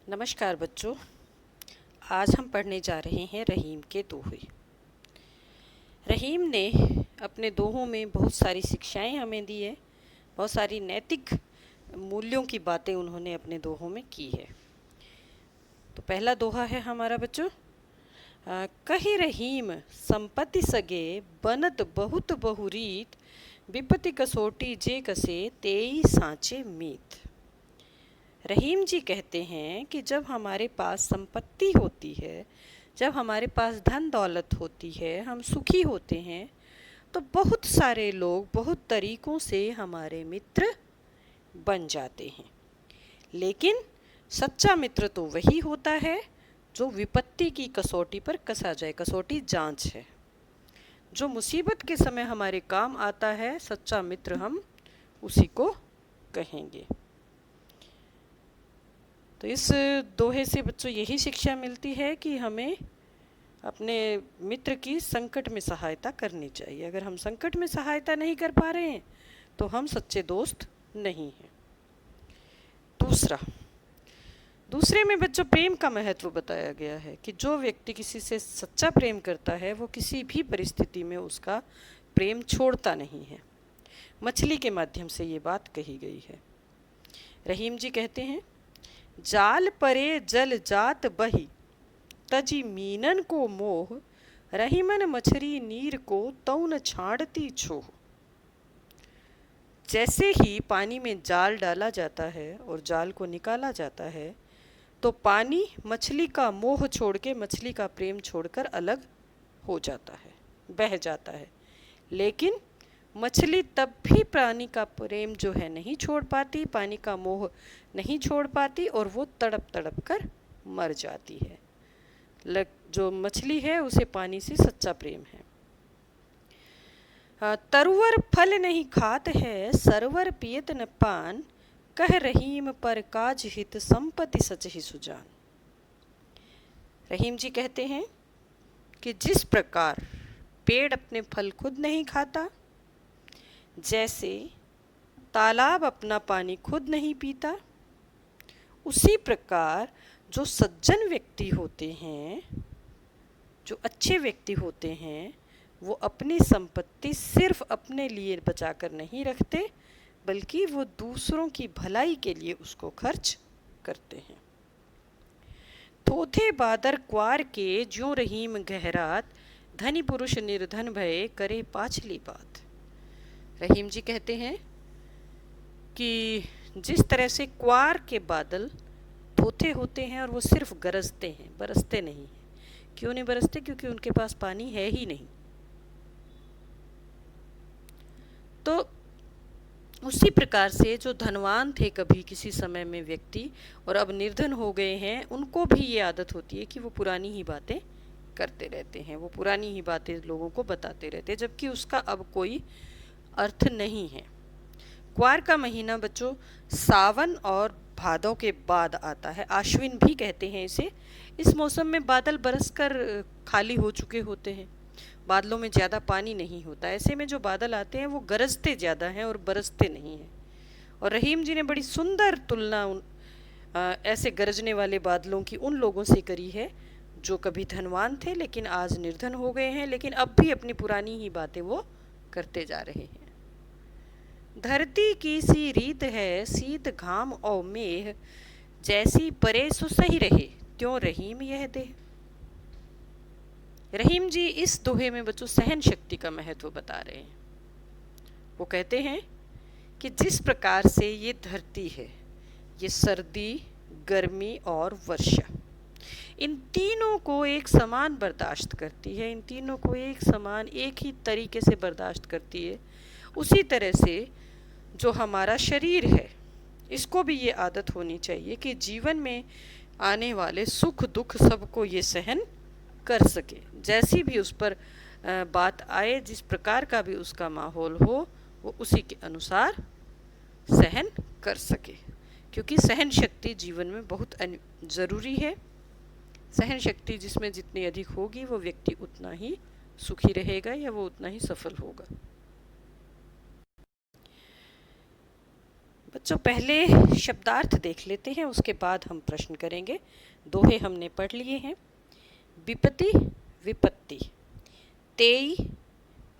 नमस्कार बच्चों। आज हम पढ़ने जा रहे हैं रहीम के दोहे। रहीम ने अपने दोहों में बहुत सारी शिक्षाएं हमें दी है, बहुत सारी नैतिक मूल्यों की बातें उन्होंने अपने दोहों में की है। तो पहला दोहा है हमारा बच्चों, कही रहीम संपत्ति सगे बनत बहुत बहुरीत, विपत्ति कसोटी जे कसे तेई सांचे मीत। रहीम जी कहते हैं कि जब हमारे पास संपत्ति होती है, जब हमारे पास धन दौलत होती है, हम सुखी होते हैं, तो बहुत सारे लोग बहुत तरीक़ों से हमारे मित्र बन जाते हैं। लेकिन सच्चा मित्र तो वही होता है जो विपत्ति की कसौटी पर कसा जाए। कसौटी जांच है, जो मुसीबत के समय हमारे काम आता है, सच्चा मित्र हम उसी को कहेंगे। तो इस दोहे से बच्चों यही शिक्षा मिलती है कि हमें अपने मित्र की संकट में सहायता करनी चाहिए। अगर हम संकट में सहायता नहीं कर पा रहे हैं तो हम सच्चे दोस्त नहीं हैं। दूसरे में बच्चों प्रेम का महत्व बताया गया है कि जो व्यक्ति किसी से सच्चा प्रेम करता है वो किसी भी परिस्थिति में उसका प्रेम छोड़ता नहीं है। मछली के माध्यम से ये बात कही गई है। रहीम जी कहते हैं, जाल परे जल जात बही, तजी मीनन को मोह, रहीमन मछरी नीर को तौन छाड़ती छोह। जैसे ही पानी में जाल डाला जाता है और जाल को निकाला जाता है तो पानी मछली का मोह छोड़ के, मछली का प्रेम छोड़कर अलग हो जाता है, बह जाता है। लेकिन मछली तब भी पानी का प्रेम जो है नहीं छोड़ पाती, पानी का मोह नहीं छोड़ पाती और वो तड़प तड़प कर मर जाती है। जो मछली है उसे पानी से सच्चा प्रेम है। तरुवर फल नहीं खात है, सरवर पियत न पान, कह रहीम पर काज हित संपत्ति सच ही सुजान। रहीम जी कहते हैं कि जिस प्रकार पेड़ अपने फल खुद नहीं खाता, जैसे तालाब अपना पानी खुद नहीं पीता, उसी प्रकार जो सज्जन व्यक्ति होते हैं, जो अच्छे व्यक्ति होते हैं, वो अपनी संपत्ति सिर्फ अपने लिए बचाकर नहीं रखते, बल्कि वो दूसरों की भलाई के लिए उसको खर्च करते हैं। थोथे बादर क्वार के ज्यों रहीम गहरात, धनी पुरुष निर्धन भये करे पाछली बात। रहीम जी कहते हैं कि जिस तरह से क्वार के बादल थोथे होते हैं और वो सिर्फ गरजते हैं, बरसते नहीं हैं। क्यों नहीं बरसते? क्योंकि उनके पास पानी है ही नहीं। तो उसी प्रकार से जो धनवान थे कभी किसी समय में व्यक्ति और अब निर्धन हो गए हैं, उनको भी ये आदत होती है कि वो पुरानी ही बातें करते रहते हैं, वो पुरानी ही बातें लोगों को बताते रहते हैं, जबकि उसका अब कोई अर्थ नहीं है। क्वार का महीना बच्चों सावन और भादों के बाद आता है, आश्विन भी कहते हैं इसे। इस मौसम में बादल बरसकर खाली हो चुके होते हैं, बादलों में ज़्यादा पानी नहीं होता। ऐसे में जो बादल आते हैं वो गरजते ज़्यादा हैं और बरसते नहीं हैं। और रहीम जी ने बड़ी सुंदर तुलना ऐसे गरजने वाले बादलों की उन लोगों से करी है जो कभी धनवान थे लेकिन आज निर्धन हो गए हैं, लेकिन अब भी अपनी पुरानी ही बातें वो करते जा रहे हैं। धरती की सी रीत है, शीत घाम और मेह, जैसी परे सो सही रहे, त्यों रहीम यह देह। रहीम जी इस दोहे में बच्चों सहन शक्ति का महत्व बता रहे हैं। वो कहते हैं कि जिस प्रकार से ये धरती है, ये सर्दी, गर्मी और वर्षा, इन तीनों को एक समान बर्दाश्त करती है, इन तीनों को एक समान एक ही तरीके से बर्दाश्त करती है, उसी तरह से जो हमारा शरीर है, इसको भी ये आदत होनी चाहिए कि जीवन में आने वाले सुख दुख सबको ये सहन कर सके। जैसी भी उस पर बात आए, जिस प्रकार का भी उसका माहौल हो, वो उसी के अनुसार सहन कर सके, क्योंकि सहन शक्ति जीवन में बहुत ज़रूरी है। सहन शक्ति जिसमें जितनी अधिक होगी वो व्यक्ति उतना ही सुखी रहेगा या वो उतना ही सफल होगा। बच्चों पहले शब्दार्थ देख लेते हैं, उसके बाद हम प्रश्न करेंगे। दोहे हमने पढ़ लिए हैं। विपत्ति विपत्ति, तेई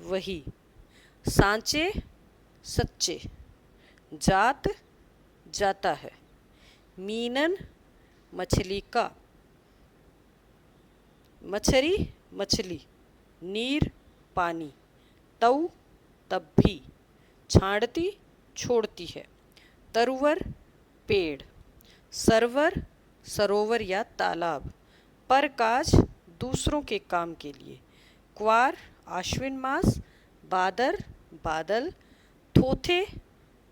वही, सांचे सच्चे, जात जाता है, मीनन मछली का, मछरी मछली, नीर पानी, तऊ तब भी, छाड़ती छोड़ती है, तरुवर पेड़, सरवर सरोवर या तालाब, पर काज दूसरों के काम के लिए, क्वार आश्विन मास, बादर बादल, थोथे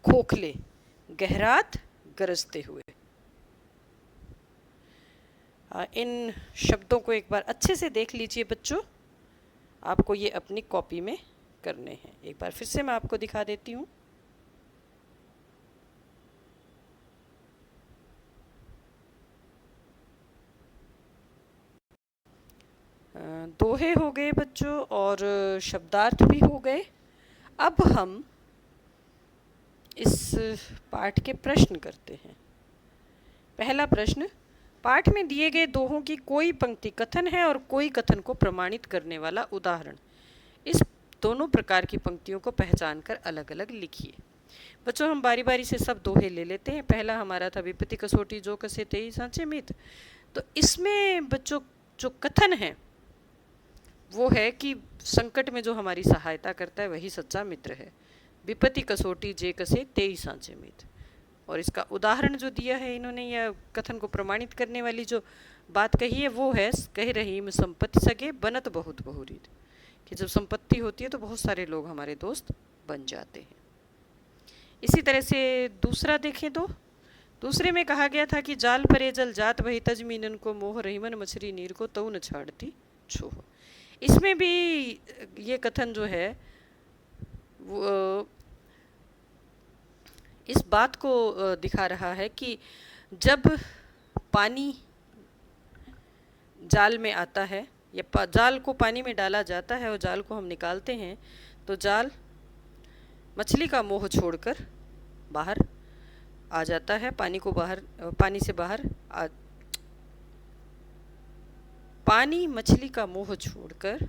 खोखले, गहरात गरजते हुए। इन शब्दों को एक बार अच्छे से देख लीजिए बच्चों, आपको ये अपनी कॉपी में करने हैं। एक बार फिर से मैं आपको दिखा देती हूँ। दोहे हो गए बच्चों और शब्दार्थ भी हो गए। अब हम इस पाठ के प्रश्न करते हैं। पहला प्रश्न, पाठ में दिए गए दोहों की कोई पंक्ति कथन है और कोई कथन को प्रमाणित करने वाला उदाहरण। इस दोनों प्रकार की पंक्तियों को पहचान कर अलग अलग लिखिए। बच्चों हम बारी बारी से सब दोहे ले लेते हैं। पहला हमारा था विपत्ति कसोटी जो कसे तेई सांचे मीत। तो इसमें बच्चों जो कथन है वो है कि संकट में जो हमारी सहायता करता है वही सच्चा मित्र है। विपत्ति कसोटी जे कसे तेई सांचे मीत। और इसका उदाहरण जो दिया है इन्होंने, या कथन को प्रमाणित करने वाली जो बात कही है वो है, कह रही संपत्ति सगे बनत बहुत बहुरीत, कि जब संपत्ति होती है तो बहुत सारे लोग हमारे दोस्त बन जाते हैं। इसी तरह से दूसरा देखें तो दूसरे में कहा गया था कि जाल परे जल जात वही तज मीनन को मोह रहीमन मछली नीर को तऊ न छाड़ती छोह। इसमें भी ये कथन जो है वो इस बात को दिखा रहा है कि जब पानी जाल में आता है या जाल को पानी में डाला जाता है और जाल को हम निकालते हैं तो जाल मछली का मोह छोड़कर बाहर आ जाता है, पानी से बाहर पानी मछली का मोह छोड़कर